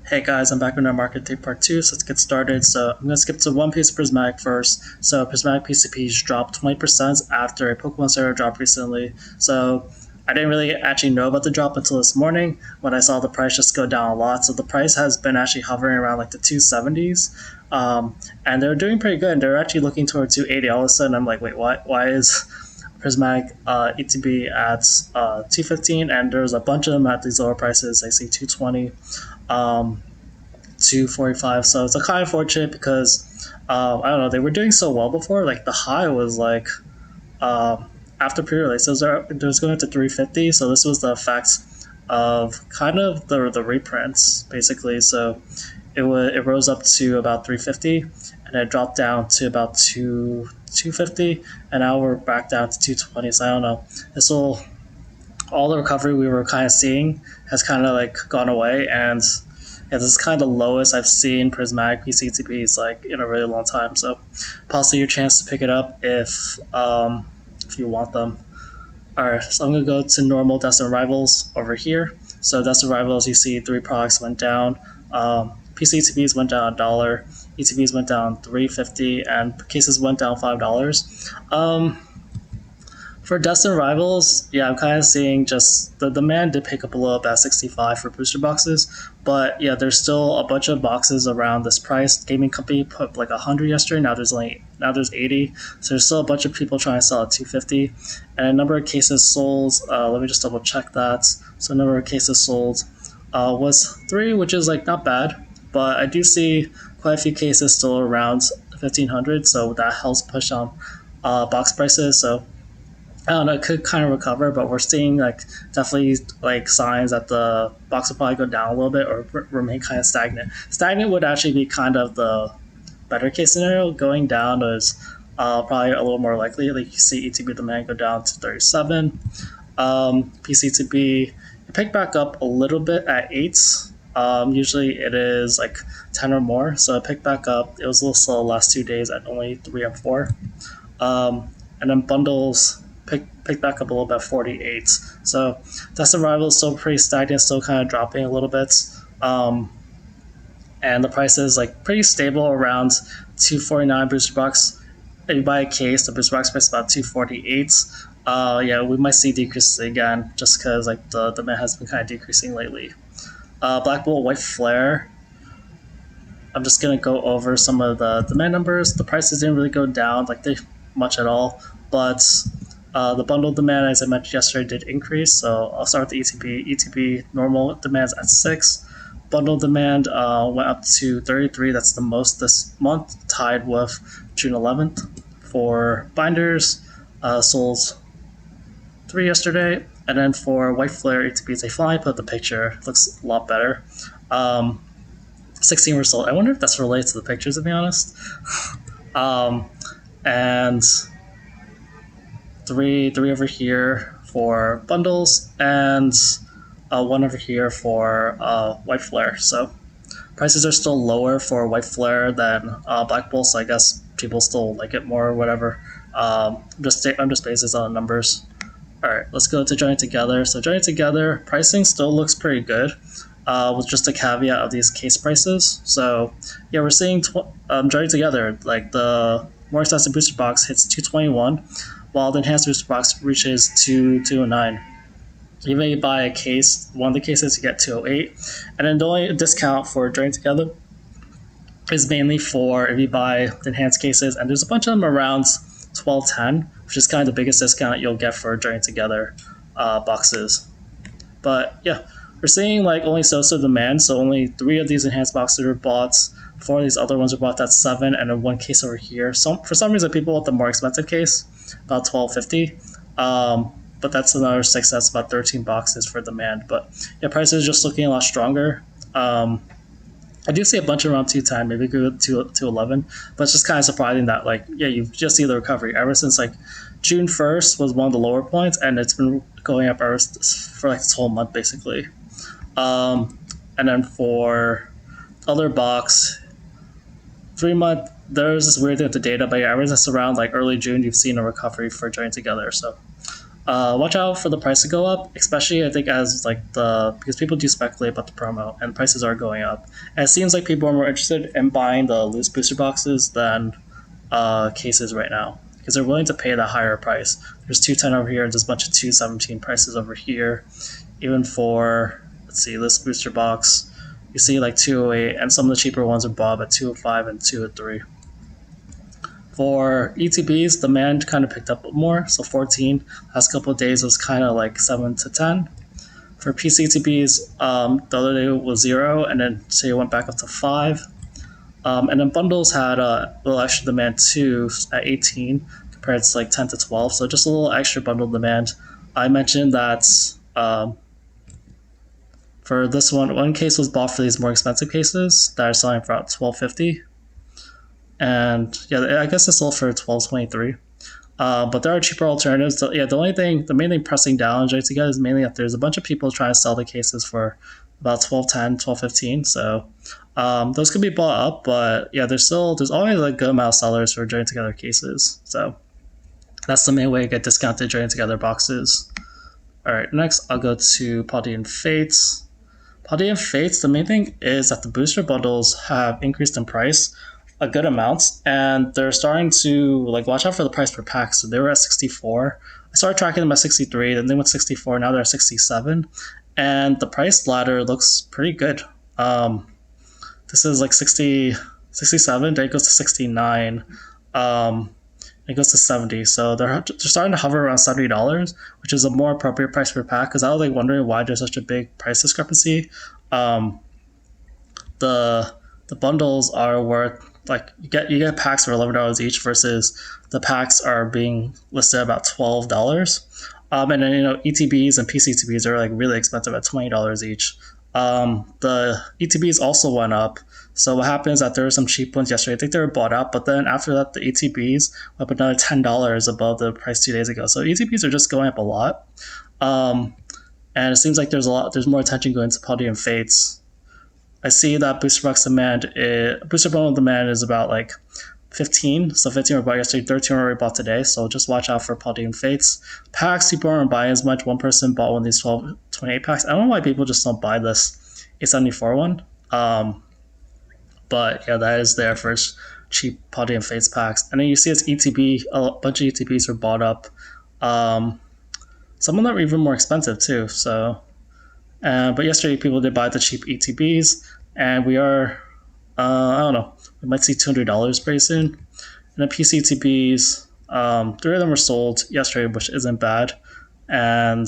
Hey guys, I'm back with our market tape part 2, so let's get started. So I'm going to skip to one Piece Prismatic first. So Prismatic PCPs dropped 20% after a Pokemon Center drop recently. So I didn't really actually know about the drop until this morning when I saw the price just go down a lot. So the price has been actually hovering around like the 270s. And they're doing pretty good. They're actually looking toward 280 all of a sudden. I'm like, wait, what? Why is Prismatic ETB at 215? And there's a bunch of them at these lower prices. I see 220. 245. So it's a kind of fortunate because I don't know, they were doing so well before. Like the high was like after pre-release, it was going up to 350. So this was the effect of kind of the reprints basically. So it rose up to about 350 and it dropped down to about 250, and now we're back down to 220. So I don't know. This will all the recovery we were kind of seeing has kind of like gone away, and yeah, this is kind of the lowest I've seen Prismatic PCTPs like in a really long time. So possibly your chance to pick it up if you want them. Alright, so I'm gonna go to normal Destined Rivals over here. So Destined Rivals, you see 3 products went down. PCTPs went down $1, ETBs went down $3.50, and cases went down $5. For Destined Rivals, yeah, I'm kind of seeing just the demand did pick up a little bit at 65 for booster boxes, but yeah, there's still a bunch of boxes around this price. Gaming company put like 100 yesterday. Now there's 80, so there's still a bunch of people trying to sell at 250, and a number of cases sold. Let me just double check that. So a number of cases sold was 3, which is like not bad, but I do see quite a few cases still around 1500, so that helps push on box prices. So I don't know, it could kind of recover, but we're seeing like definitely like signs that the box will probably go down a little bit or remain kind of stagnant. Stagnant would actually be kind of the better case scenario. Going down is probably a little more likely. Like you see ETB demand go down to 37. PCTB pick back up a little bit at 8. Usually it is like 10 or more, so it picked back up. It was a little slow the last 2 days at only 3 and 4. And then bundles pick back up a little bit, 48. So Destined Rivals is still pretty stagnant, still kind of dropping a little bit. And the price is like pretty stable around 249 booster box. If you buy a case, the booster box price is about 248. Yeah, we might see decreases again just because like the demand has been kind of decreasing lately. Black Bolt White Flare. I'm just gonna go over some of the demand numbers. The prices didn't really go down like much at all, but the bundle demand, as I mentioned yesterday, did increase. So I'll start with the ETB. ETB normal demands at 6. Bundle demand went up to 33. That's the most this month, tied with June 11th. For binders, sold 3 yesterday. And then for White Flare ETBs, they finally put the picture. It looks a lot better. 16 were sold. I wonder if that's related to the pictures, to be honest. And three over here for bundles, and 1 over here for White Flare. So prices are still lower for White Flare than Black Bolt, so I guess people still like it more or whatever. I'm just basing on the numbers. Alright, let's go to Joining Together. So Joining Together, pricing still looks pretty good, with just a caveat of these case prices. So yeah, we're seeing Joining Together, like the more expensive booster box hits 221, while the enhanced booster box reaches 209. You may buy a case, one of the cases, you get 208, and then the only discount for Joining Together is mainly for if you buy the enhanced cases, and there's a bunch of them around 1210, which is kind of the biggest discount you'll get for Joining Together boxes. But yeah, we're seeing like only so demand, so only 3 of these enhanced boxes were bought. 4 of these other ones were bought at 7, and then 1 case over here. So for some reason, people want the more expensive case, about $12.50. But that's another 6. That's about 13 boxes for demand. But yeah, prices just looking a lot stronger. I do see a bunch around 210, maybe go to 211, but it's just kind of surprising that like yeah, you just see the recovery ever since like June 1st was one of the lower points, and it's been going up for like this whole month basically. And then for other box, 3 month, there's this weird thing with the data, but yeah, ever since around like early June, you've seen a recovery for Joining Together. So Watch out for the price to go up, especially I think as like because people do speculate about the promo and prices are going up. And it seems like people are more interested in buying the loose booster boxes than cases right now because they're willing to pay that higher price. There's 210 over here, and there's a bunch of 217 prices over here. Even for let's see, this booster box, you see like 208, and some of the cheaper ones are bought at 205 and 203. For ETBs, demand kind of picked up more, so 14. Last couple of days was kind of like 7 to 10. For PC ETBs, the other day was 0, and then say it went back up to 5. And then bundles had a little extra demand too at 18 compared to like 10 to 12, so just a little extra bundle demand. I mentioned that for this one case was bought for these more expensive cases that are selling for about $12.50. And yeah, I guess it's sold for $12.23. But there are cheaper alternatives. So, yeah, the main thing pressing down to get is mainly that there's a bunch of people trying to sell the cases for about $12.10, $12.15. So those could be bought up, but yeah, there's always a good amount of sellers for joining together cases. So that's the main way to get discounted joining together boxes. All right, next I'll go to Paldean Fates. Paldean Fates, the main thing is that the booster bundles have increased in price a good amount, and they're starting to like watch out for the price per pack. So they were at 64. I started tracking them at 63, then they went 64. Now they're at 67, and the price ladder looks pretty good. This is like 60, 67. Then it goes to 69. It goes to 70. So they're starting to hover around $70, which is a more appropriate price per pack. Because I was like wondering why there's such a big price discrepancy. The bundles are worth like you get packs for $11 each versus the packs are being listed at about $12. And then ETBs and PCTBs are like really expensive at $20 each. The ETBs also went up. So what happened is that there were some cheap ones yesterday. I think they were bought out, but then after that, the ETBs went up another $10 above the price 2 days ago. So ETBs are just going up a lot, and it seems like there's more attention going to Paldean Fates. I see that booster bundle demand is about like 15. So 15 were bought yesterday, 13 were already bought today. So just watch out for Paldean Fates. Packs, people aren't buying as much. One person bought one of these 1228 packs. I don't know why people just don't buy this 874 one. But yeah, that is their first cheap Paldean Fates packs. And then you see it's ETB, a bunch of ETBs were bought up. Some of them are even more expensive too. So, but yesterday people did buy the cheap ETBs, and we are, I don't know, we might see $200 pretty soon. And the PC ETBs, 3 of them were sold yesterday, which isn't bad. And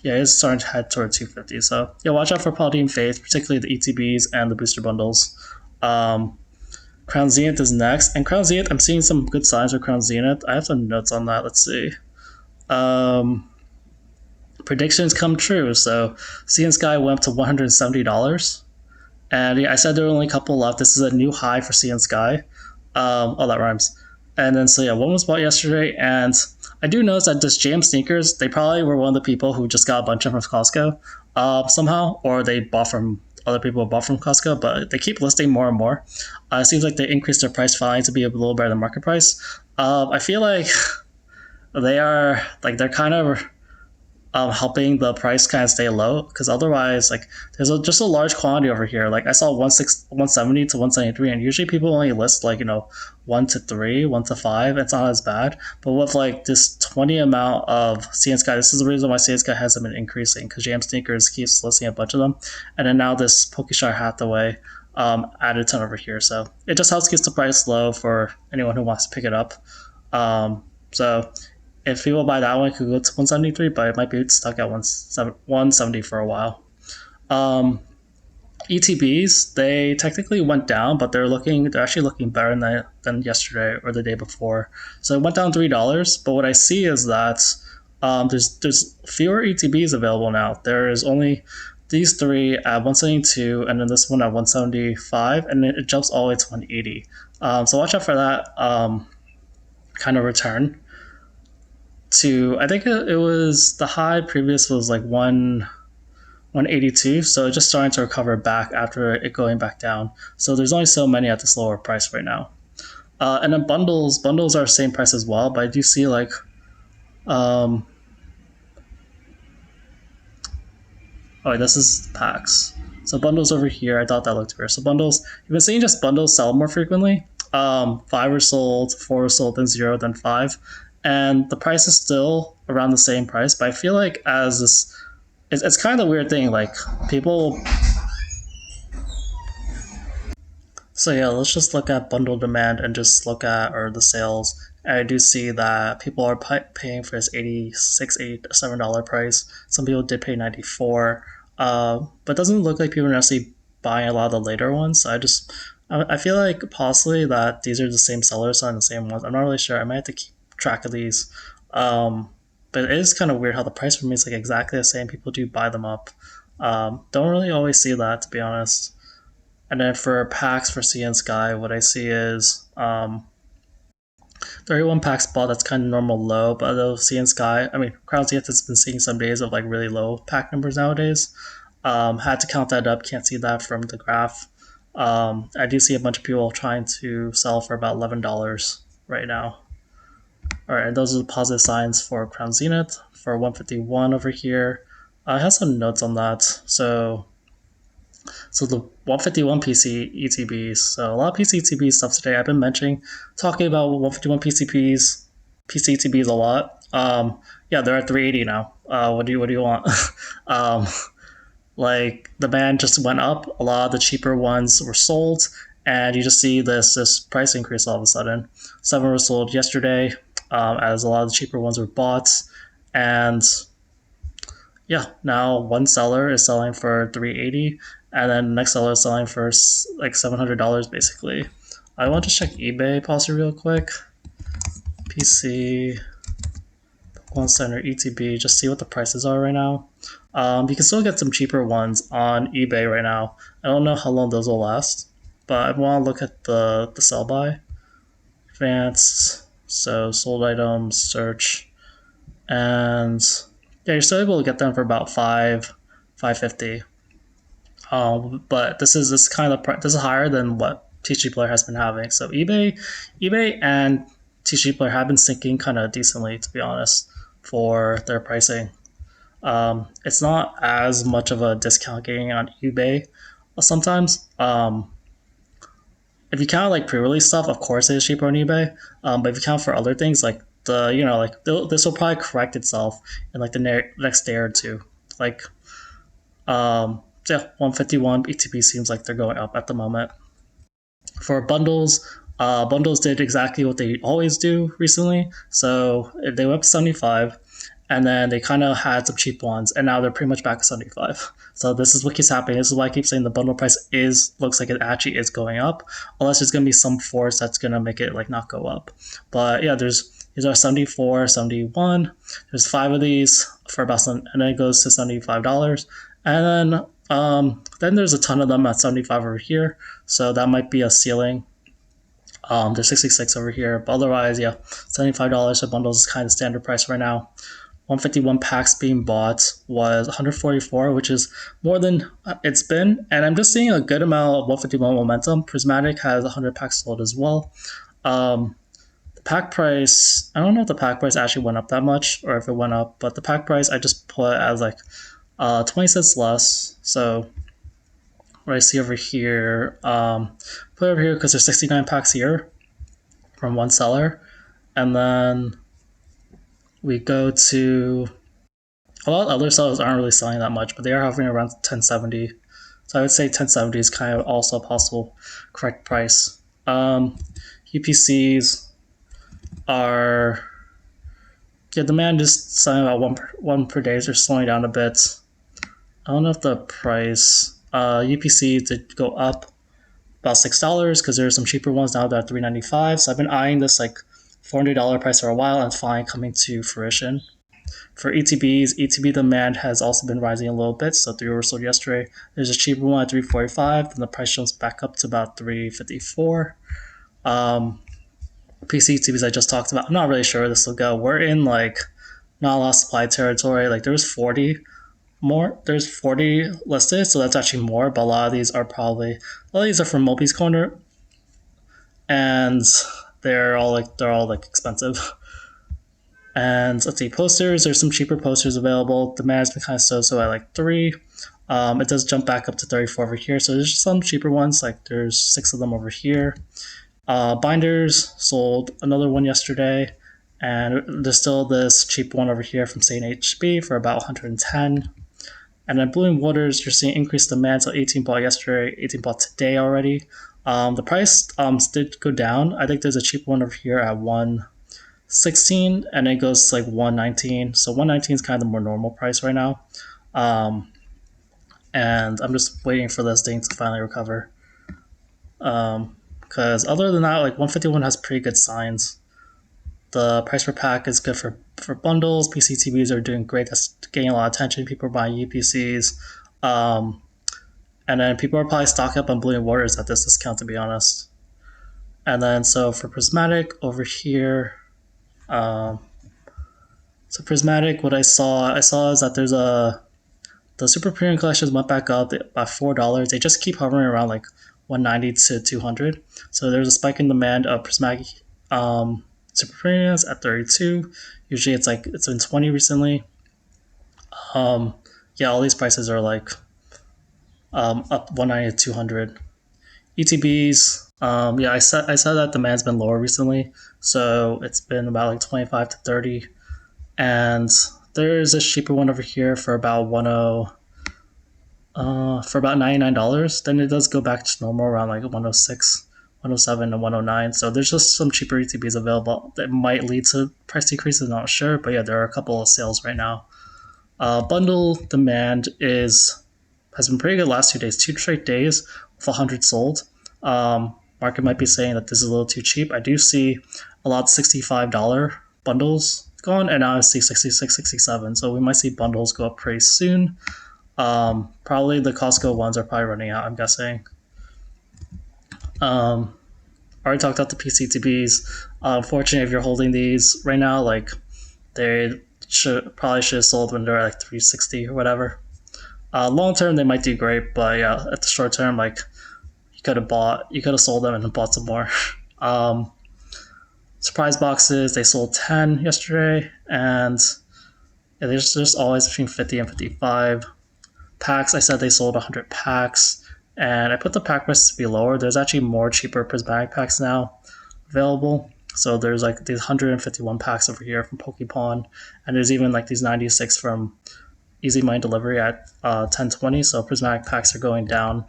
yeah, it's starting to head toward 250. So yeah, watch out for Paldean Fates, particularly the ETBs and the booster bundles. Crown Zenith is next, and Crown Zenith, I'm seeing some good signs for Crown Zenith. I have some notes on that. Let's see. Predictions come true. So Sea and Sky went up to $170, and yeah, I said there were only a couple left. This is a new high for Sea and Sky. Oh, that rhymes. And then so yeah, one was bought yesterday, and I do notice that this JM Sneakers, they probably were one of the people who just got a bunch of them from Costco somehow, or they bought from other people who bought from Costco, but they keep listing more and more. It seems like they increased their price finally to be a little better than market price. I feel like they're kind of helping the price kind of stay low, because otherwise, like, there's just a large quantity over here. Like I saw 170 to 173, and usually people only list 1 to 3, 1 to 5. It's not as bad, but with like this 20 amount of CN Sky, this is the reason why CN Sky hasn't been increasing, because JM Sneakers keeps listing a bunch of them, and then now this Pokeshire Hathaway added a ton over here, so it just helps keep the price low for anyone who wants to pick it up. So if people buy that one, it could go to 173, but it might be stuck at 170 for a while. ETBs, they technically went down, but they're actually looking better than yesterday or the day before. So it went down $3, but what I see is that there's fewer ETBs available now. There is only these 3 at 172, and then this one at 175, and it jumps all the way to 180. So watch out for that kind of return. I think it was the high previous was like 182, so it's just starting to recover back after it going back down. So there's only so many at this lower price right now. And then bundles are the same price as well, but I do see Oh, this is packs. So bundles over here. I thought that looked weird. So bundles. You've been seeing just bundles sell more frequently. Five are sold, four are sold, then zero, then five, and the price is still around the same price. But I feel like as this, it's kind of a weird thing. Like people. So yeah, let's just look at bundle demand and just look at or the sales. And I do see that people are paying for this $86, $87 price. Some people did pay 94, but it doesn't look like people are necessarily buying a lot of the later ones. So I feel like possibly that these are the same sellers on the same ones. I'm not really sure. I might have to keep track of these. But it is kind of weird how the price for me is like exactly the same. People do buy them up. Don't really always see that, to be honest. And then for packs for Sea and Sky, what I see is 31 packs bought. That's kind of normal low, but though Sea and Sky, I mean, Crown Zenith has been seeing some days of like really low pack numbers nowadays. Had to count that up. Can't see that from the graph. I do see a bunch of people trying to sell for about $11 right now. All right, and those are the positive signs for Crown Zenith. For 151 over here, I have some notes on that. So the 151 PC ETBs. So a lot of PC ETB stuff today. I've been talking about 151 PCPs, PC ETBs a lot. Yeah, they're at 380 now. What do you want? um, like the band just went up. A lot of the cheaper ones were sold, and you just see this price increase all of a sudden. Some were sold yesterday, as a lot of the cheaper ones were bought, and yeah, now one seller is selling for 380, and then the next seller is selling for like $700 basically. I want to check eBay possibly real quick. PC Pokemon Center ETB, just see what the prices are right now. You can still get some cheaper ones on eBay right now. I don't know how long those will last, but I want to look at the sell by. Advanced, so sold items, search, and yeah, you're still able to get them for about $550. But this is kind of this is higher than what TCG Player has been having. So eBay and TCG Player have been sinking kind of decently, to be honest, for their pricing. It's not as much of a discount getting on eBay sometimes. If you count like pre-release stuff, of course it is cheaper on eBay. But if you count for other things, like this will probably correct itself in like the next day or two. Like, yeah, 151 ETB seems like they're going up at the moment. For bundles, bundles did exactly what they always do recently. So they went up to 75, and then they kind of had some cheap ones, and now they're pretty much back to 75. So this is what keeps happening. This is why I keep saying the bundle price looks like it actually is going up, unless there's going to be some force that's going to make it like not go up. But yeah, these are 74, 71. There's five of these for about and then it goes to $75, and then there's a ton of them at 75 over here. So that might be a ceiling. There's 66 over here, but otherwise, yeah, $75 for bundles is kind of standard price right now. 151 packs being bought was 144, which is more than it's been. And I'm just seeing a good amount of 151 momentum. Prismatic has 100 packs sold as well. The pack price, I don't know if the pack price actually went up that much or if it went up, but the pack price I just put as like 20 cents less. So what I see over here, put it over here because there's 69 packs here from one seller. And then we go to a lot of other sellers aren't really selling that much, but they are hovering around 1070. So I would say 1070 is kind of also a possible correct price. UPCs are, yeah, demand is selling about one per day. They're slowing down a bit. I don't know if the price UPC did go up about $6 because there are some cheaper ones now that are $395. So I've been eyeing this like $400 price for a while, and finally coming to fruition. For ETBs, ETB demand has also been rising a little bit. So 3 were sold yesterday. There's a cheaper one at $345, then the price jumps back up to about $354. PC ETBs I just talked about, I'm not really sure where this will go. We're in like not a lot of supply territory. Like there's 40 listed, so that's actually more, but a lot of these are from Mulpi's Corner, and they're all like expensive. And let's see, posters, there's some cheaper posters available. Demand has been kind of so at like 3. It does jump back up to 34 over here. So there's some cheaper ones, like there's 6 of them over here. Binders sold another one yesterday, and there's still this cheap one over here from St. HB for about 110. And then Blue Waters, you're seeing increased demand. So 18 bought yesterday, 18 bought today already. The price did go down. I think there's a cheap one over here at 116, and it goes to like 119. So 119 is kind of the more normal price right now. And I'm just waiting for this thing to finally recover. Because other than that, like 151 has pretty good signs. The price per pack is good for bundles. PCTBs are doing great. That's getting a lot of attention. People are buying UPCs. And then people are probably stocking up on Blue Waters at this discount, to be honest. And then so for Prismatic over here, so Prismatic, what I saw is that there's the super premium collections went back up by $4. They just keep hovering around like 190 to 200. So there's a spike in demand of Prismatic super premiums at 32. Usually it's been 20 recently. Yeah, all these prices are like up 190 to 200. ETBs, yeah, I said that demand's been lower recently, so it's been about like 25 to 30. And there's a cheaper one over here for about for about $99. Then it does go back to normal around like 106, 107, and 109. So there's just some cheaper ETBs available that might lead to price decreases. Not sure, but yeah, there are a couple of sales right now. Bundle demand has been pretty good last 2 days, 2 straight days with 100 sold. Market might be saying that this is a little too cheap. I do see a lot of $65 bundles going, and now I see 66, 67. So we might see bundles go up pretty soon. Probably the Costco ones are probably running out, I'm guessing. Already talked about the PCTBs. Unfortunately, if you're holding these right now, like they should have sold when they're like 360 or whatever. Long term, they might do great, but yeah, at the short term, like you could have sold them and bought some more. Surprise boxes, they sold 10 yesterday, and yeah, there's just always between 50 and 55. Packs, I said they sold 100 packs, and I put the pack prices to be lower. There's actually more cheaper Prismatic packs now available. So there's like these 151 packs over here from Pokepawn, and there's even like these 96 from Easy Mind Delivery at 1020. So Prismatic packs are going down.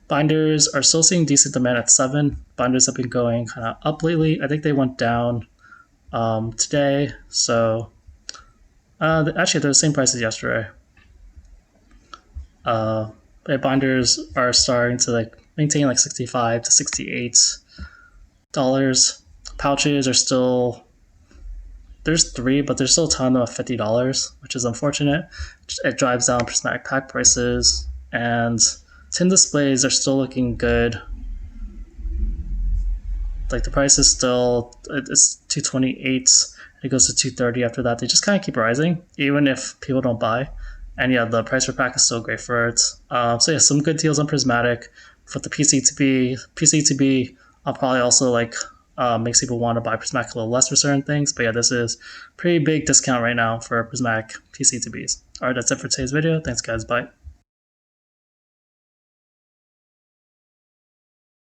Binders are still seeing decent demand at 7. Binders have been going kind of up lately. I think they went down today. So actually, they're the same price as yesterday. Binders are starting to like maintain like 65 to 68 dollars. Pouches are still, there's 3, but there's still a ton of $50, which is unfortunate. It drives down Prismatic pack prices, and tin displays are still looking good. Like the price is still, it's 228. It goes to 230 after that. They just kind of keep rising, even if people don't buy. And yeah, the price per pack is still great for it. So yeah, some good deals on Prismatic. For the PCTB, I'll probably also like makes people want to buy Prismatic a little less for certain things. But yeah, this is pretty big discount right now for Prismatic PCTBs. All right, that's it for today's video. Thanks guys, bye.